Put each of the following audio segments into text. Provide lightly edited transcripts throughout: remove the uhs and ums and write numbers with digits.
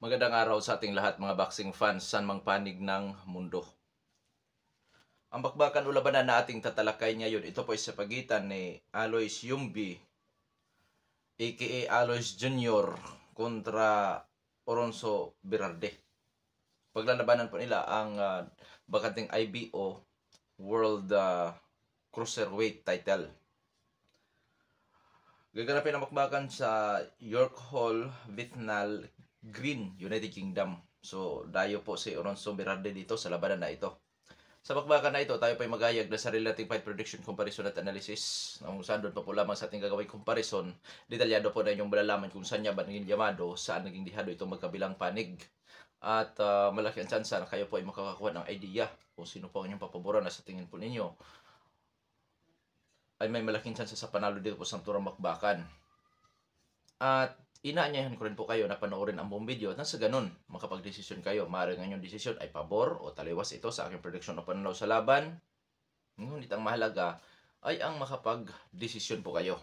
Magandang araw sa ating lahat mga boxing fans saan mang panig ng mundo. Ang bakbakan o labanan na ating tatalakay ngayon, ito po ay sa pagitan ni Alois Yumbi aka Alois Jr. kontra Oronzo Berarde. Paglalabanan po nila ang bakanting IBO World Cruiserweight title. Gaganapin ang bakbakan sa York Hall, Bethnal Green, United Kingdom. So, dayo po si Oronzo Berarde dito sa labanan na ito. Sa bakbakan na ito, tayo pa ay magayag na sarili nating fight prediction, comparison at analysis. Kung saan doon pa po lamang sa ating gagawing comparison, detalyado po na inyong malalaman kung saan niya ba naging yamado, saan naging dihado itong magkabilang panig. At malaki ang tsansa na kayo po ay makakakuha ng idea kung sino po ang inyong papaboran na sa tingin po ninyo ay may malaking tsansa sa panalo dito po sa turang bakbakan. At inaanyayahan ko rin po kayo na panoorin ang buong video at nasa ganun makapag-desisyon kayo. Maaaring ang inyong desisyon ay pabor o taliwas ito sa aking prediction o pananaw sa laban. Ngunit ang mahalaga ay ang makapag-desisyon po kayo.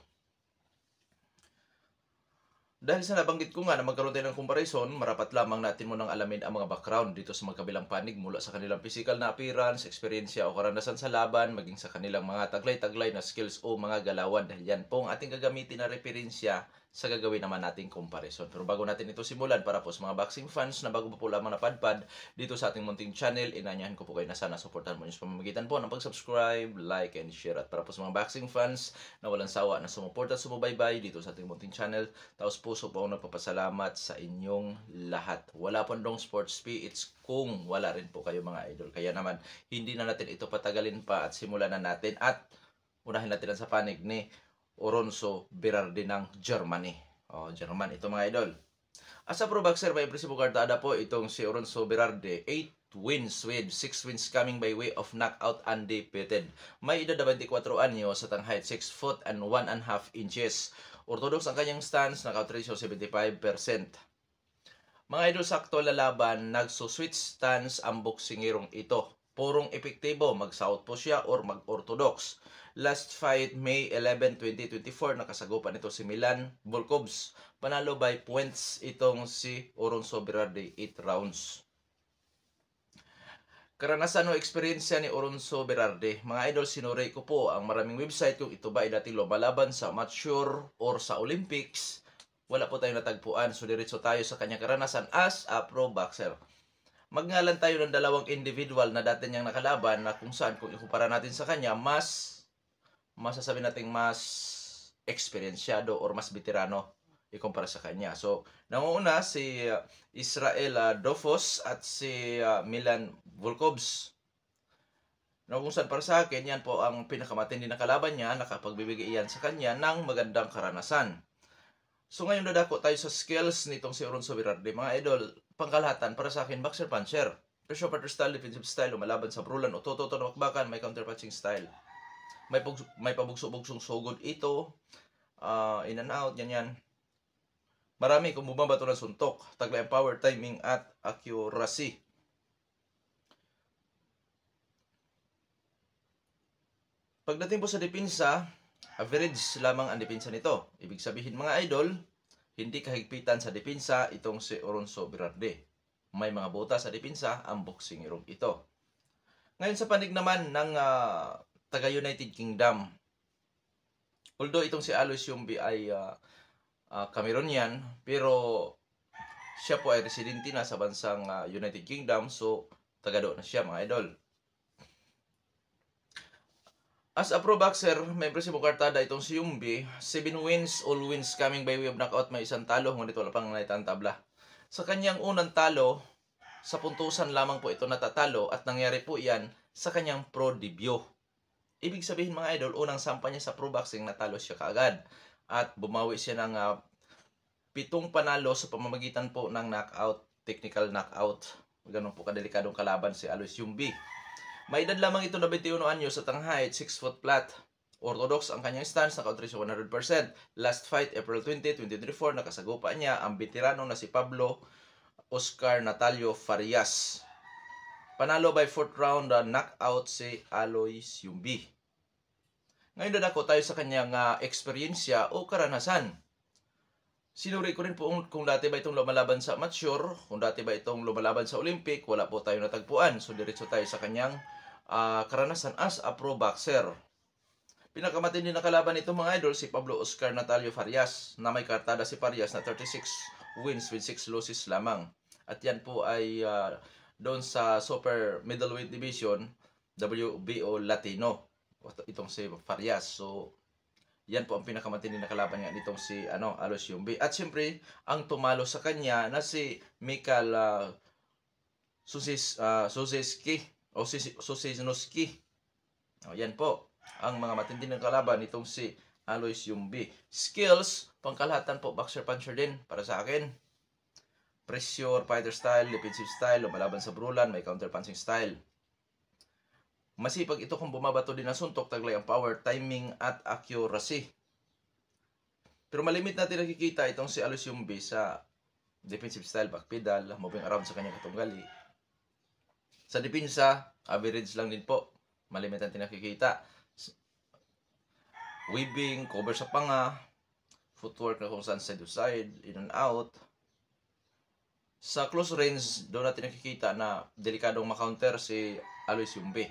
Dahil sa nabanggit ko nga na magkaroon tayo ng comparison, marapat lamang natin munang alamin ang mga background dito sa magkabilang panig mula sa kanilang physical na appearance, eksperyensya o karanasan sa laban, maging sa kanilang mga taglay-taglay na skills o mga galawan. Dahil yan po ang ating gagamitin na referensya sa gagawin naman nating comparison. Pero bago natin ito simulan, para po sa mga boxing fans na bago pa po lamang napadpad dito sa ating munting channel, inanyahan ko po kayo na sana supportan mo sa pamamagitan po ng pag-subscribe, like, and share. At para po sa mga boxing fans na walang sawa na sumuporta at sumubaybay dito sa ating munting channel, taos puso po ang nagpapasalamat sa inyong lahat. Wala pong dong sports PH kung wala rin po kayo mga idol. Kaya naman, hindi na natin ito patagalin pa at simulan na natin at unahin natin sa panig ni Oronzo Berarde ng Germany. German ito mga idol. As a pro boxer, may impresibo kartada po itong si Oronzo Berarde. 8 wins with 6 wins coming by way of knockout undefeated. May edad na 24 anyo sa height 6 foot and 1.5 inches. Orthodox ang kanyang stance, knockout ratio 75%. Mga idol, sa aktual na laban, nagso-switch stance ang boksingirong ito. Purong epektibo, mag-south po siya or mag-orthodox. Last fight, May 11, 2024, nakasagupan ito si Milan Volkovs. Panalo by points itong si Oronzo Berarde, 8 rounds. Karanasan o eksperyensya ni Oronzo Berarde. Mga idol, sinuri ko po ang maraming website kung ito ba ay dati lumalaban sa amateur or sa Olympics. Wala po tayong natagpuan. So, diretso tayo sa kanyang karanasan as a pro boxer. Magngalan tayo ng dalawang individual na dati niyang nakalaban na kung saan kung ikumpara natin sa kanya, masasabi natin mas eksperyensyado or mas veterano ikumpara sa kanya. So, nanguna si Israel Dofos at si Milan Volkovs. Kung saan para sa akin, yan po ang pinakamatindi na kalaban niya, nakapagbibigay iyan sa kanya ng magandang karanasan. So ngayon dadako tayo sa skills nitong si Oronzo Berarde. Mga idol, pangkalahatan para sa akin, boxer puncher. Pressure fighter style, defensive style, lumalaban sa brulan o toto na bakbakan, may counter punching style. May pabugso-bugsong sugod ito, in and out, yan. Marami kung bumabato ng suntok, taglay ang power, timing at accuracy. Pagdating po sa depensa, average lamang ang depensa nito. Ibig sabihin mga idol, hindi kahigpitan sa depensa itong si Oronzo Berarde. May mga buta sa depensa ang boksingirong ito. Ngayon sa panig naman ng taga-United Kingdom. Although itong si Alois Yumbi ay Cameroonian, pero siya po ay residente na sa bansang United Kingdom, so taga-do na siya mga idol. As a pro boxer, may impresibo kartada itong si Yumbi. 7 wins, all wins coming by way of knockout, may isang talo, ngunit wala pang naitang tabla. Sa kanyang unang talo, sa puntusan lamang po ito natatalo at nangyari po iyan sa kanyang pro debut. Ibig sabihin mga idol, unang sampa niya sa pro boxing, natalo siya kaagad. At bumawi siya ng 7 panalo sa pamamagitan po ng knockout, technical knockout. Ganun po kadelikadong kalaban si Alois Yumbi. May edad lamang ito na 21 anyo sa height 6 foot flat. Orthodox ang kanyang stance, knockout ratio 100%. Last fight, April 20, 2024, nakasagupa niya ang veterano na si Pablo Oscar Natalio Farias. Panalo by 4th round knockout si Alois Yumbi. Ngayon dadako tayo sa kanyang eksperyensya o karanasan. Sinuri ko rin po kung dati ba itong lumalaban sa amateur, kung dati ba itong lumalaban sa Olympic, wala po tayo natagpuan. So diretso tayo sa kanyang karanasan as a pro boxer. Pinakamatindi na kalaban nito mga idol, si Pablo Oscar Natalio Farias, na may kartada si Farias na 36 wins with 6 losses lamang. At yan po ay doon sa super middleweight division, WBO Latino. Itong si Farias. So, yan po ang pinakamatindi na kalaban nga nitong si Alois Yumbi. At siyempre, ang tumalo sa kanya na si Mikhail Suzeski o Susiznovsky. Yan po ang mga matinding kalaban nitong si Alois Yumbi. Skills, pangkalahatan po, boxer puncher din para sa akin. Pressure, fighter style, defensive style, lumalaban sa brulan, may counter punching style. Masipag ito kung bumabato din ang suntok, taglay ang power, timing at accuracy. Pero malimit natin nakikita itong si Alois Yumbi sa defensive style, back pedal, moving around sa kanyang katunggali. Sa depensa, average lang din po. Malimit natin nakikita. Weaving, cover sa panga, footwork na kung saan side to side, in and out. Sa close range, doon natin nakikita na delikadong makounter si Alois Yumbi.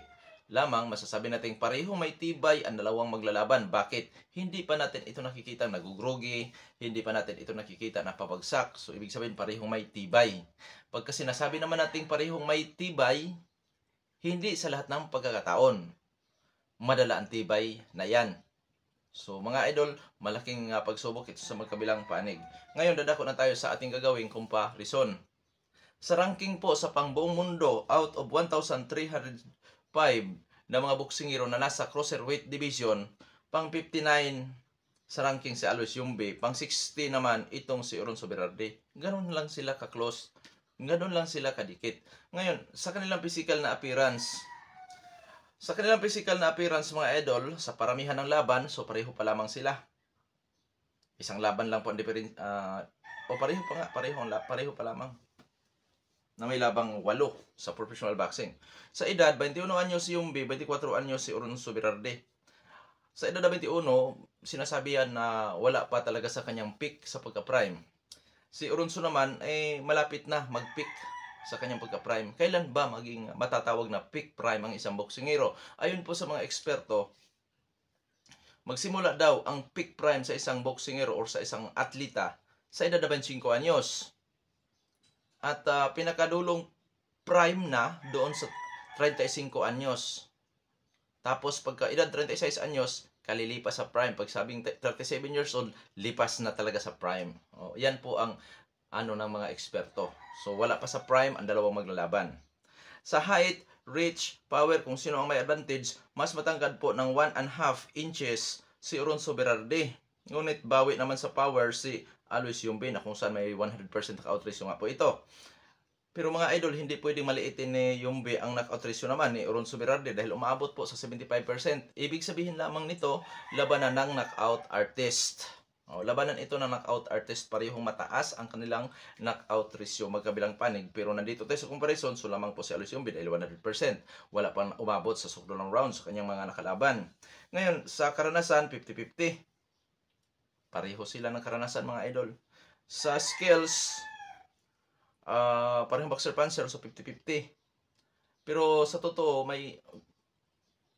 Lamang masasabi natin parehong may tibay ang dalawang maglalaban. Bakit? Hindi pa natin ito nakikita nagugrogi, hindi pa natin ito nakikita na papagsak. So ibig sabihin parehong may tibay. Pagka sinasabi naman natin parehong may tibay, hindi sa lahat ng pagkakataon madala ang tibay na yan. So mga idol, malaking pagsubok ito sa magkabilang panig. Ngayon dadako na tayo sa ating gagawing comparison. Sa ranking po sa pangbuong mundo, out of 1,305 na mga boksingero na nasa cruiserweight division, pang 59 sa ranking si Alois Yumbi, pang 60 naman itong si Oronzo Berardi. Ganon lang sila ka-close, ganon lang sila kadikit. Ngayon, sa kanilang physical na appearance, mga idol, sa paramihan ng laban, so pareho pa lamang sila. Isang laban lang po ang pareho pa lamang. Na may labang 8 sa professional boxing. Sa edad, 21 anyos si Yumbi, 24 anyos si Oronzo Berardi. Sa edad na 21, sinasabihan na wala pa talaga sa kanyang peak sa pagka-prime. Si Oronzo naman ay malapit na mag-peak sa kanyang pagka-prime. Kailan ba maging matatawag na peak prime ang isang boksingero? Ayon po sa mga eksperto, magsimula daw ang peak prime sa isang boksingero or sa isang atleta sa edad na 25 anyos. At pinakadulong prime na doon sa 35 anyos. Tapos pagka edad 36 anyos, kalilipas sa prime. Pag sabing 37 years old, lipas na talaga sa prime. Yan po ang ng mga eksperto. So wala pa sa prime ang dalawang maglalaban. Sa height, reach, power, kung sino ang may advantage, mas matangkad po ng 1.5 inches si Oronzo Berardi. Ngunit bawi naman sa power si Alois Yumbi na kung saan may 100% knockout ratio nga po ito. Pero mga idol, hindi pwedeng maliitin ni Yumbi ang knockout ratio naman ni Oronzo Berardi dahil umaabot po sa 75%. Ibig sabihin lamang nito, labanan ng knockout artist. Labanan ito ng knockout artist, parehong mataas ang kanilang knockout ratio magkabilang panig. Pero nandito tayo sa comparison, so lamang po si Alois Yumbi dahil 100%. Wala pang umabot sa suklo ng round sa kanyang mga nakalaban. Ngayon, sa karanasan, 50-50. Pareho sila ng karanasan mga idol. Sa skills, parehong boxer puncher, so 50-50. Pero sa totoo, may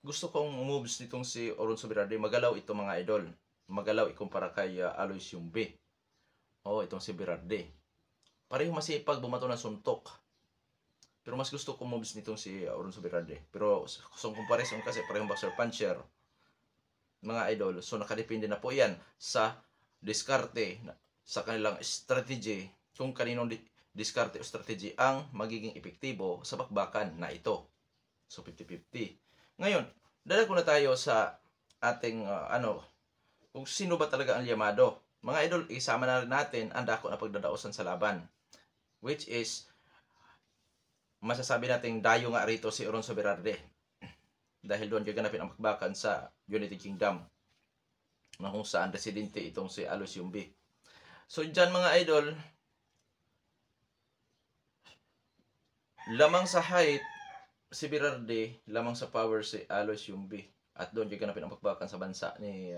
gusto kong moves nitong si Oronzo Berardi. Magalaw ito mga idol. Magalaw ikumpara kay Alois Yumbi. Itong si Berardi. Pareho masipag bumato ng suntok. Pero mas gusto kong moves nitong si Oronzo Berardi. Pero sa comparison kasi parehong boxer puncher, mga idol, so nakadepende na po yan sa diskarte, sa kanilang strategy, kung kaninong diskarte o strategy ang magiging epektibo sa bakbakan na ito. So 50-50. Ngayon, dadako na tayo sa ating kung sino ba talaga ang yamado. Mga idol, isama na rin natin ang dako na pagdadaosan sa laban. Which is, masasabi natin dayo nga rito si Oronzo Berardi. Dahil doon gaganapin ang bakbakan sa United Kingdom na kung saan residente itong si Alois Yumbi. So dyan mga idol, lamang sa height si Berardi, lamang sa power si Alois Yumbi. At doon gaganapin ang bakbakan sa bansa ni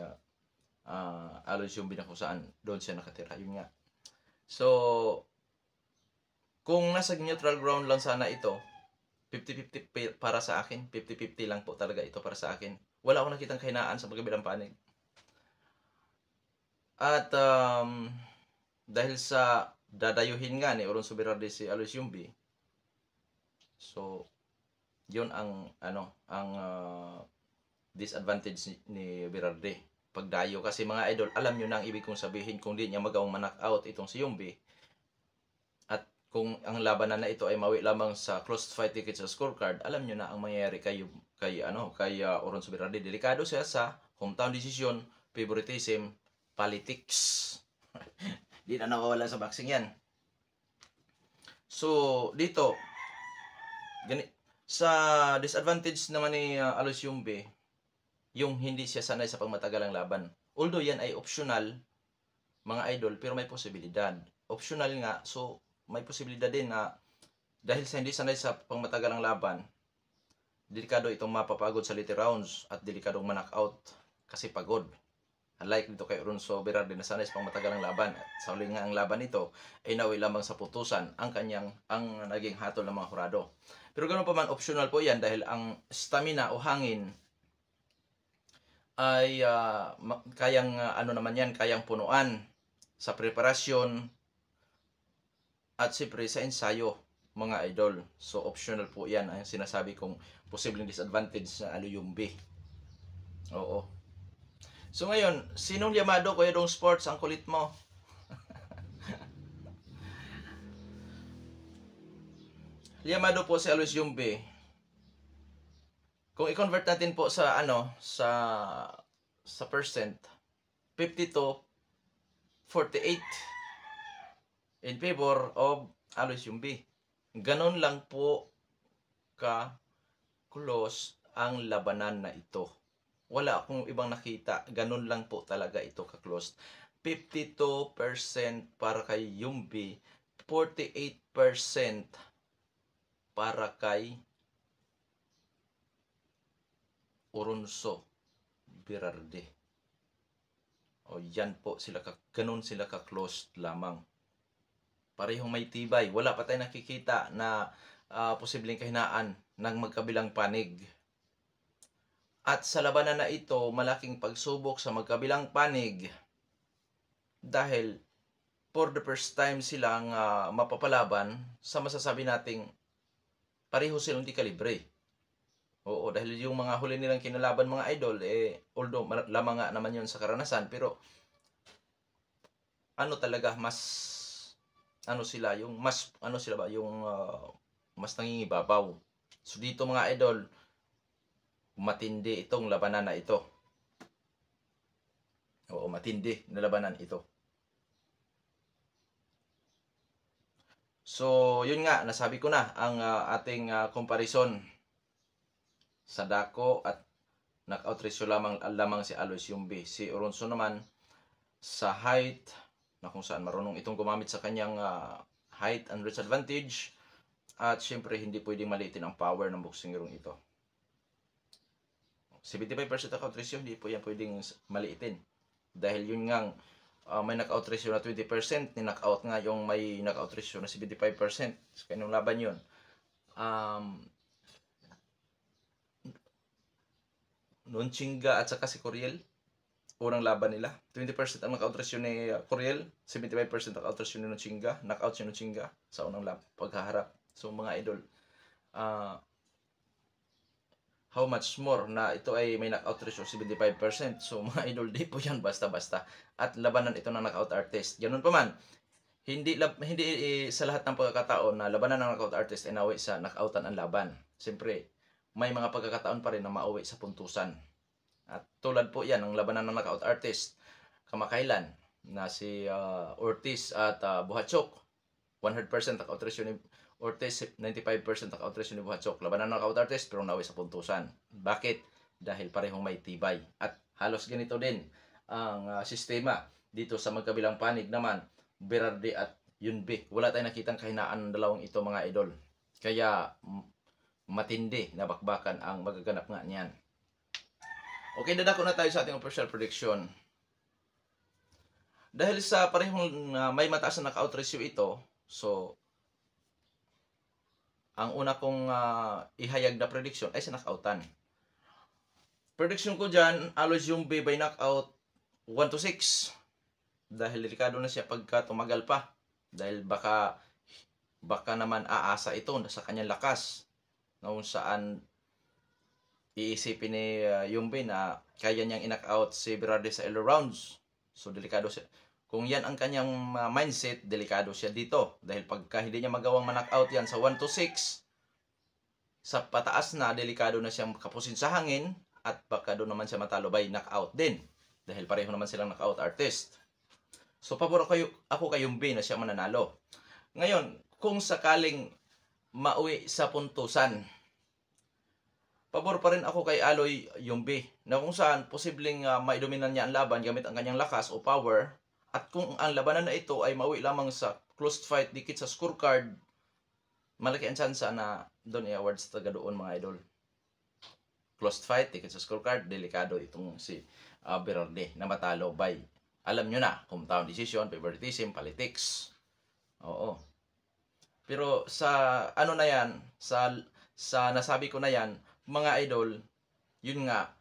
Alois Yumbi na kung saan doon siya nakatira. Yun nga. So, kung nasa neutral ground lang sana ito, 50-50 para sa akin. 50-50 lang po talaga ito para sa akin. Wala akong nakitang kahinaan sa magkabilang panig. At dahil sa dadayuhin nga ni Oron Soberardi si Alois Yumbi, so yun ang disadvantage ni Berardi pagdayo, kasi mga idol, alam nyo na ang ibig kong sabihin kung di niya magawang knock out itong si Yumbi, at kung ang labanan na ito ay mawi lamang sa closed fight ticket sa scorecard, alam nyo na ang mangyayari kay Oron Soberardi. Delikado siya sa hometown decision, favoritism, politics. Di na nakawala sa boxing yan. So, dito, sa disadvantage naman ni Alois Yumbi, yung hindi siya sanay sa pangmatagalang laban. Although yan ay optional, mga idol, pero may posibilidad. Optional nga, so may posibilidad din na dahil sa hindi sanay sa pangmatagalang laban, delikado itong mapapagod sa later rounds at delikadong ma-knockout kasi pagod. Unlike dito kay Oron Soberardi na sanay sa pangmatagalang laban, at sa huli nga ang laban nito ay nawi lamang sa putusan ang naging hatol ng mga hurado. Pero ganoon pa man, optional po yan dahil ang stamina o hangin ay kayang kayang punuan sa preparasyon at siyempre sa ensayo, mga idol. So optional po yan ang sinasabi kong posibleng disadvantage sa Alois Yumbi. Oo. So ngayon, sinong Yamado, Kuya Dong Sports, ang kulit mo? Yamado po si Alois Yumbi. Kung i-convert natin po sa sa percent, 50 to 48 in favor of Alois Yumbi. Ganon lang po ka close ang labanan na ito. Wala akong ibang nakita. Ganon lang po talaga ito ka close. 52% para kay Yumbi, 48% para kay Oron Soberardi. O yan po sila ganun sila ka-close lamang. Parehong may tibay. Wala pa tayong nakikita na posibleng kahinaan ng magkabilang panig. At sa labanan na ito, malaking pagsubok sa magkabilang panig dahil for the first time silang mapapalaban sa masasabi nating pareho silang di kalibre. Oo, dahil yung mga huli nilang kinalaban, mga idol, although lamang nga naman yun sa karanasan, pero talaga, mas sila mas nangingibabaw. So dito, mga idol, matindi itong labanan na ito. Oo, matindi na labanan ito. So, yun nga, nasabi ko na ang ating comparison sa dako at knockout ratio lamang si Alois Yumbi. Si Oron naman sa height, na kung saan marunong itong gumamit sa kanyang height and reach advantage, at syempre hindi pwedeng maliitin ang power ng boksingerong ito. 75% knockout ratio, hindi po yan pwedeng maliitin dahil yun ngang may knockout ratio na 20%, ni-knockout nga yung may knockout ratio na 75%. So, kanyang laban yun. Nonchinga at saka si Coriel, unang laban nila, 20% ang knockout ratio ni Coriel, 75% knockout ratio ni Nonchinga. Knockout si Nonchinga sa unang paghaharap. So mga idol, how much more na ito ay may knockout ratio 75%. So mga idol, di po yan basta-basta. At labanan ito ng knockout artist. Ganun pa man, hindi sa lahat ng pagkakataon na labanan ng knockout artist ay nawi sa knockoutan ang laban. Siyempre, may mga pagkakataon pa rin na mauwi sa puntusan. At tulad po yan, ang labanan ng knockout artist, kamakailan, na si Ortiz at Buhachok. 100% knockout ratio ni Ortiz, 95% knockout ratio ni Buhachok. Labanan ng knockout artist, pero nawi sa puntusan. Bakit? Dahil parehong may tibay. At halos ganito din ang sistema dito sa magkabilang panig naman, Berardi at Yumbi. Wala tayong nakitang kahinaan ng dalawang ito, mga idol. Kaya matindi na bakbakan ang magaganap nga niyan. Okay, dadako na tayo sa ating official prediction. Dahil sa parehong may mataas na knockout ratio ito, so ang una kong ihayag na prediction ay sa knockoutan. Prediction ko dyan, Alois Yumbi by knockout 1-6. Dahil delikado na siya pagka tumagal pa. Dahil baka naman aasa ito sa kanyang lakas. Kung saan iisipin ni Yumbi na kaya niyang in-knockout si Berardi sa early rounds. So delikado siya. Kung yan ang kanyang mindset, delikado siya dito. Dahil pagka hindi niya magawang ma-knockout yan sa 1-6, sa pataas na, delikado na siyang kapusin sa hangin. At baka doon naman siya matalo by knockout din. Dahil pareho naman silang knockout artist. So, pabor ako kay Yumbi na siya mananalo. Ngayon, kung sakaling mauwi sa puntusan, pabor pa rin ako kay Aloy Yumbi. Na kung saan, posibleng maidominan niya ang laban gamit ang kanyang lakas o power. At kung ang labanan na ito ay mauwi lamang sa closed fight, dikit sa scorecard, malaki ang tsansa na doon i-awards taga doon mga idol. Closed fight, ticket sa scorecard, delikado itong si Berardi na matalo by, alam nyo na, hometown decision, favoritism, politics. Oo. Pero sa ano na yan, sa nasabi ko na yan, mga idol, yun nga,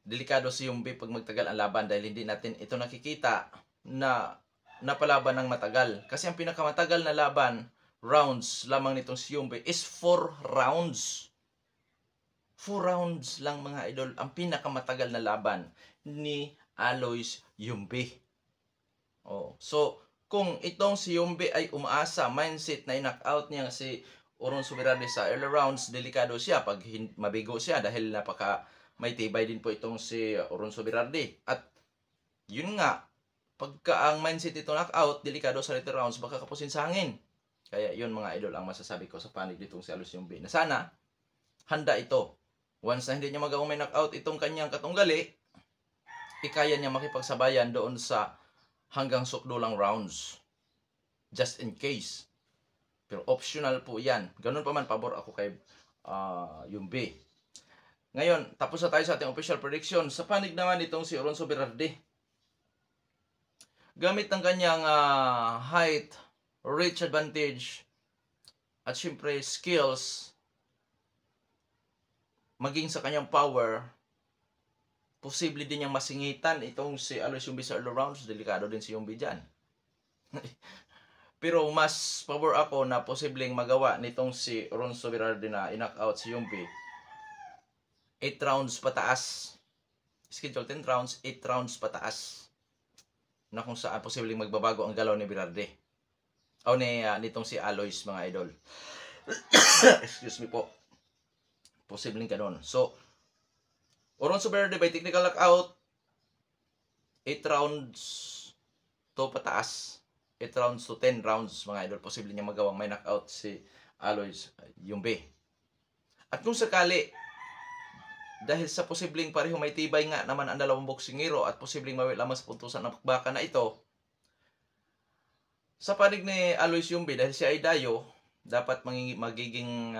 delikado si Yumbi pag magtagal ang laban dahil hindi natin ito nakikita na napalaban ng matagal. Kasi ang pinakamatagal na laban, rounds lamang nitong si Yumbi is 4 rounds. 4 rounds lang mga idol ang pinakamatagal na laban ni Alois Yumbi. Oh, so kung itong si Yumbi ay umaasa, mindset na i-knockout niya si Oronzo Berardi sa early rounds, delikado siya pag mabigo siya dahil napaka may tibay din po itong si Oronzo Berardi. At yun nga, pagka ang mindset ito knockout, delikado sa later rounds, baka kapusin sa hangin. Kaya yun mga idol ang masasabi ko sa panig nitong si Alois Yumbi na sana handa ito. Once na hindi niya magawang may knockout itong kanyang katunggali, ikaya niya makipagsabayan doon sa hanggang sukdulang rounds. Just in case. Pero optional po yan. Ganun pa man, pabor ako kay Yumbi. Ngayon, tapos na tayo sa ating official prediction. Sa panig naman itong si Oronzo Berardi. Gamit ng kanyang height, reach advantage, at syempre skills, maging sa kanyang power, posible din niyang masingitan itong si Alois Yumbi sa early rounds. Delikado din si Yumbi dyan. Pero mas pabor ako na posibleng magawa nitong si Oronzo Berardi na i-knockout si Yumbi 8 rounds pataas. Schedule 10 rounds, 8 rounds pataas. Na kung saan posibleng magbabago ang galaw ni Berardi. O nitong si Alois mga idol. Excuse me po. Posibleng ganun. So, Oronzo Berardi by technical knockout, 8 rounds to pataas. 8 rounds to 10 rounds, mga idol. Posible niya magawang may knockout si Alois Yumbi. At kung sakali, dahil sa posibleng pareho may tibay nga naman ang dalawang boksingero at posibleng mawi lamang sa puntusan ng bakbakan na ito, sa panig ni Alois Yumbi, dahil siya ay dayo, dapat magiging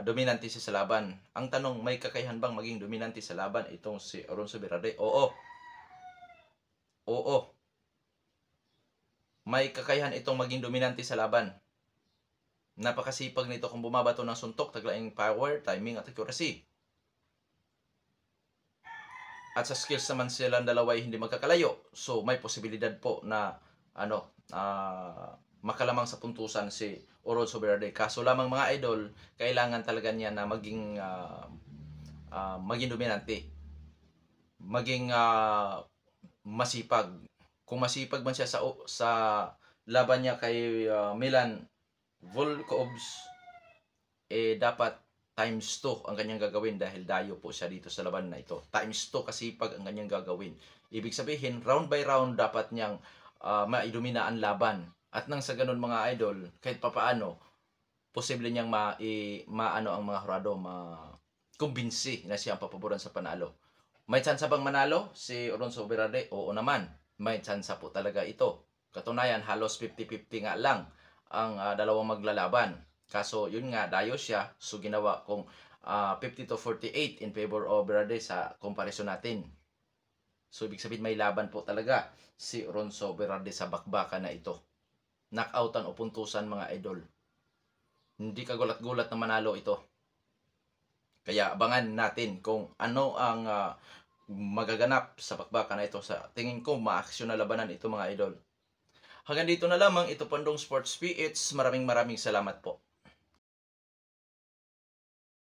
dominante siya sa laban. Ang tanong, may kakayahan bang maging dominante sa laban itong si Oronzo Berardi? Oo. Oo. May kakayahan itong maging dominante sa laban. Napakasipag nito kung bumabato ng suntok, taglaing power, timing at accuracy. At sa skills naman silang dalawa ay hindi magkakalayo. So may posibilidad po na makalamang sa puntusan si Oronzo Berardi. Kaso lamang mga idol, kailangan talaga niya na maging dominante. Maging masipag. Kung masipag man siya sa laban niya kay Milan Volkovs, dapat times 2 ang kanyang gagawin dahil dayo po siya dito sa laban na ito. Times 2 kasipag ang kanyang gagawin. Ibig sabihin, round by round dapat niyang maidomina ang laban. At nang sa ganun mga idol, kahit papaano, posible niyang maano ang mga hurado, kumbinsi na siya ang papaboran sa panalo. May chance bang manalo si Oronzo Berardi? Oo naman. May chance po talaga ito. Katunayan, halos 50-50 nga lang ang dalawang maglalaban. Kaso yun nga, dayo siya. So ginawa kong 50-48 in favor of Berardi sa comparison natin. So, ibig sabihin may laban po talaga si Ronzo Berardi sa bakbakan na ito. Knockoutan o puntusan mga idol. Hindi kagulat-gulat na manalo ito. Kaya abangan natin kung ano ang magaganap sa bakbakan na ito. Sa tingin ko, maaksyon na labanan ito mga idol. Hanggang dito na lamang, ito Pandong Sports PH. Maraming salamat po.